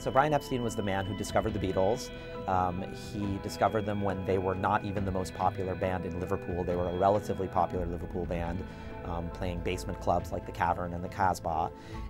So Brian Epstein was the man who discovered the Beatles. He discovered them when they were not even the most popular band in Liverpool. They were a relatively popular Liverpool band, playing basement clubs like the Cavern and the Casbah.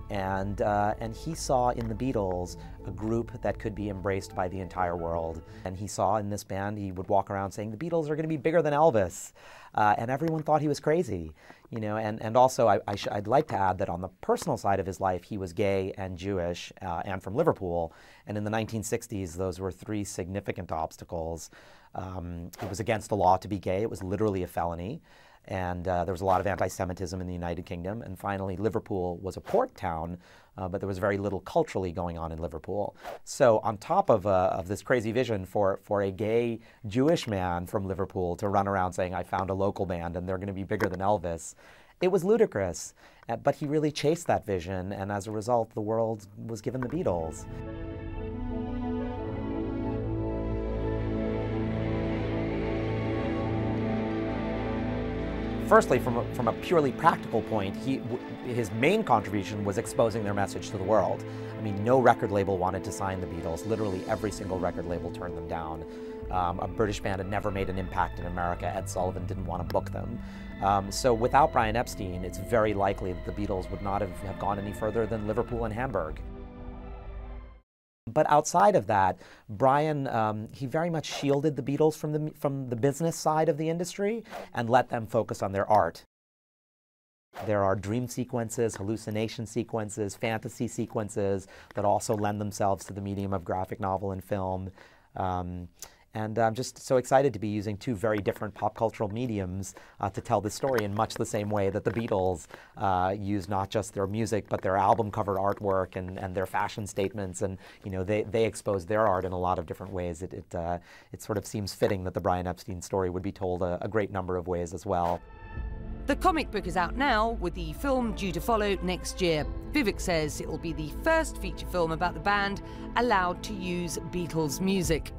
And he saw in the Beatles a group that could be embraced by the entire world. And he saw in this band, he would walk around saying, the Beatles are going to be bigger than Elvis. And everyone thought he was crazy, you know. And also, I'd like to add that on the personal side of his life, he was gay and Jewish and from Liverpool. And in the 1960s, those were three significant obstacles. It was against the law to be gay. It was literally a felony. And there was a lot of anti-Semitism in the United Kingdom. And finally, Liverpool was a port town, but there was very little culturally going on in Liverpool. So on top of this crazy vision for a gay Jewish man from Liverpool to run around saying, I found a local band and they're going to be bigger than Elvis, it was ludicrous. But he really chased that vision, and as a result, the world was given the Beatles. Firstly, from a purely practical point, his main contribution was exposing their message to the world. I mean, no record label wanted to sign the Beatles. Literally every single record label turned them down. A British band had never made an impact in America. Ed Sullivan didn't want to book them. So without Brian Epstein, it's very likely that the Beatles would not have gone any further than Liverpool and Hamburg. But outside of that, Brian, he very much shielded the Beatles from the business side of the industry and let them focus on their art. There are dream sequences, hallucination sequences, fantasy sequences that also lend themselves to the medium of graphic novel and film. And I'm just so excited to be using two very different pop cultural mediums to tell this story in much the same way that the Beatles use not just their music, but their album cover artwork and their fashion statements. And you know, they expose their art in a lot of different ways. It sort of seems fitting that the Brian Epstein story would be told a great number of ways as well. The comic book is out now, with the film due to follow next year. Vivek says it will be the first feature film about the band allowed to use Beatles music.